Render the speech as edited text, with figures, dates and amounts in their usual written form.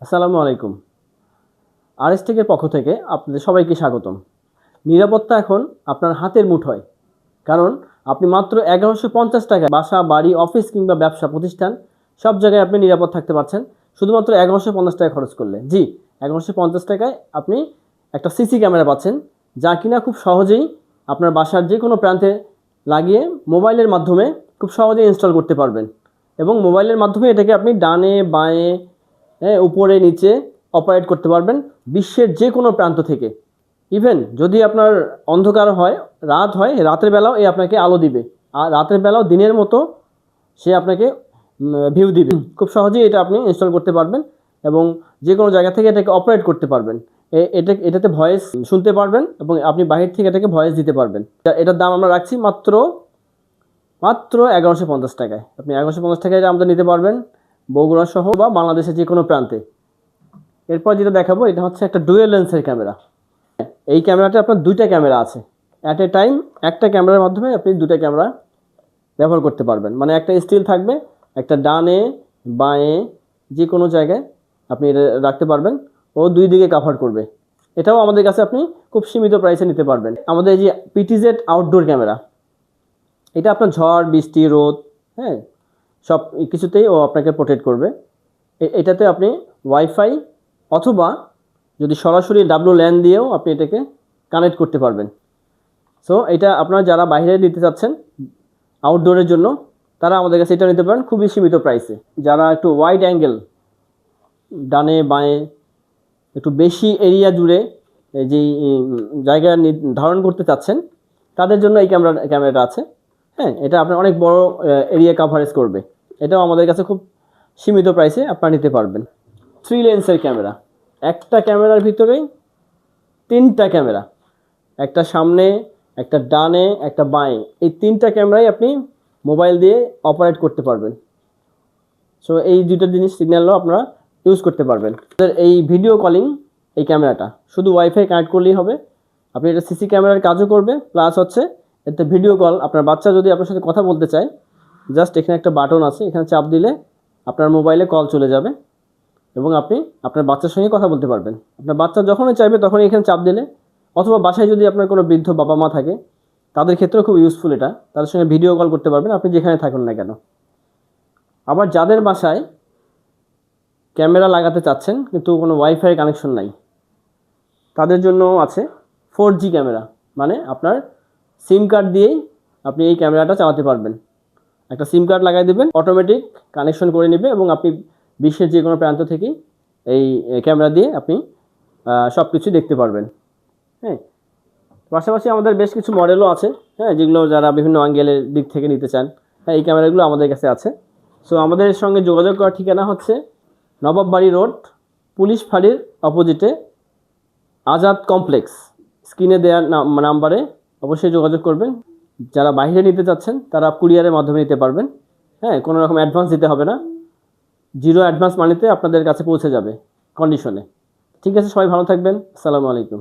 আসসালামু আলাইকুম। আরএসটেকের পক্ষ থেকে আপনাদের সবাইকে স্বাগতম। নিরাপত্তা এখন আপনার হাতের মুঠোয়। কারণ আপনি মাত্র ৳১১৫০ বাসা, বাড়ি, অফিস কিংবা ব্যবসা প্রতিষ্ঠান সব জায়গায় আপনি নিরাপদ থাকতে পারছেন। শুধুমাত্র ৳১১৫০ খরচ করলে। জি, ৳১১৫০ আপনি একটা সিসি ক্যামেরা পাচ্ছেন, যা কিনা খুব সহজেই আপনার বাসার যেকোনো প্রান্তে লাগিয়ে মোবাইলের মাধ্যমে খুব সহজেই ইনস্টল করতে পারবেন। এবং মোবাইলের মাধ্যমে এটাকে আপনি ডানে, বাঁয়ে, উপরে, নিচে অপারেট করতে পারবেন বিশ্বের যেকোনো প্রান্ত থেকে। ইভেন যদি আপনার অন্ধকার হয়, রাত হয়, রাতের বেলাও আপনাকে আলো দিবে। আর রাতের বেলাও দিনের মতো সে আপনাকে ভিউ দিবে। খুব সহজেই এটা আপনি ইনস্টল করতে পারবেন এবং যেকোনো জায়গা থেকে এটাকে অপারেট করতে পারবেন। এটাতে ভয়েস শুনতে পারবেন এবং আপনি বাহির থেকে এটাকে ভয়েস দিতে পারবেন। এটার দাম আমরা রাখছি মাত্র ৳১১৫০। আপনি ৳১১৫০ এটা আমাদের নিতে পারবেন বগুড়া সহ বা বাংলাদেশের যেকোনো প্রান্তে। এরপর যেটা দেখাবো এটা হচ্ছে একটা ডুয়েল লেন্সের ক্যামেরা। এই ক্যামেরাতে আপনার ২টা ক্যামেরা আছে। অ্যাট এ টাইম একটা ক্যামেরার মাধ্যমে আপনি ২টা ক্যামেরা ব্যবহার করতে পারবেন। মানে একটা স্টিল থাকবে, একটা ডানে, বাঁয়ে যেকোনো জায়গায় আপনি এটা রাখতে পারবেন। ও ২ দিকে কভার করবে। এটাও আমাদের কাছে আপনি খুব সীমিত প্রাইসে নিতে পারবেন। আমাদের এই যে পিটিজেড আউটডোর ক্যামেরা, এটা আপনার ঝড়, বৃষ্টি, রোদ, হ্যাঁ, সব কিছুতেই ও আপনাকে প্রোটেক্ট করবে। এটাতে আপনি ওয়াইফাই অথবা যদি সরাসরি WLAN দিয়েও আপনি এটাকে কানেক্ট করতে পারবেন। সো এটা আপনারা যারা বাইরে নিতে চাচ্ছেন আউটডোরের জন্য, তারা আমাদের কাছে এটা নিতে পারেন খুবই সীমিত প্রাইসে। যারা একটু ওয়াইড অ্যাঙ্গেল, ডানে বাঁয়ে একটু বেশি এরিয়া জুড়ে যেই জায়গা ধারণ করতে চাচ্ছেন, তাদের জন্য এই ক্যামেরাটা আছে। হ্যাঁ, এটা আপনার অনেক বড় এরিয়া কাভারেজ করবে। এটাও আমাদের কাছে খুব সীমিত প্রাইসে আপনারা নিতে পারবেন। 3 লেন্সের ক্যামেরা, একটা ক্যামেরার ভিতরেই 3টা ক্যামেরা, একটা সামনে, একটা ডানে, একটা বাঁয়ে, এই 3টা ক্যামেরাই আপনি মোবাইল দিয়ে অপারেট করতে পারবেন। সো এই 2টা জিনিস সিগন্যালও আপনারা ইউজ করতে পারবেন। এই ভিডিও কলিং, এই ক্যামেরাটা শুধু ওয়াইফাই কানেক্ট করলেই হবে। আপনি এটা সিসি ক্যামেরার কাজও করবে, প্লাস হচ্ছে এতে ভিডিও কল। আপনার বাচ্চা যদি আপনার সাথে কথা বলতে চায়, জাস্ট এখানে একটা বাটন আছে, এখানে চাপ দিলে আপনার মোবাইলে কল চলে যাবে এবং আপনি আপনার বাচ্চার সঙ্গে কথা বলতে পারবেন। আপনার বাচ্চা যখনই চাইবে তখনই এখানে চাপ দিলে, অথবা বাসায় যদি আপনার কোনো বৃদ্ধ বাবা মা থাকে, তাদের ক্ষেত্রেও খুব ইউজফুল এটা। তাদের সঙ্গে ভিডিও কল করতে পারবেন আপনি যেখানে থাকুন না কেন। আবার যাদের বাসায় ক্যামেরা লাগাতে চাচ্ছেন কিন্তু কোনো ওয়াইফাই কানেকশন নাই, তাদের জন্য আছে 4G ক্যামেরা। মানে আপনার সিম কার্ড দিয়েই আপনি এই ক্যামেরাটা চালাতে পারবেন। একটা সিম কার্ড লাগাই দেবেন, অটোমেটিক কানেকশন করে নেবে এবং আপনি বিশ্বের যে কোনো প্রান্ত থেকেই এই ক্যামেরা দিয়ে আপনি সব কিছু দেখতে পারবেন। হ্যাঁ, পাশাপাশি আমাদের বেশ কিছু মডেলও আছে, হ্যাঁ, যেগুলো যারা বিভিন্ন অ্যাঙ্গেলের দিক থেকে নিতে চান, হ্যাঁ, এই ক্যামেরাগুলো আমাদের কাছে আছে। সো আমাদের সঙ্গে যোগাযোগ করার ঠিকানা হচ্ছে নবাববাড়ি রোড, পুলিশ ফাঁড়ির অপোজিটে, আজাদ কমপ্লেক্স। স্ক্রিনে দেওয়ার নাম্বারে অবশ্যই যোগাযোগ করবেন। যারা বাইরে নিতে চাচ্ছেন তারা কুরিয়ারের মাধ্যমে নিতে পারবেন। হ্যাঁ, কোনো রকম অ্যাডভান্স দিতে হবে না। 0 অ্যাডভান্স মানিতে আপনাদের কাছে পৌঁছে যাবে কন্ডিশনে। ঠিক আছে, সবাই ভালো থাকবেন। আসসালামু আলাইকুম।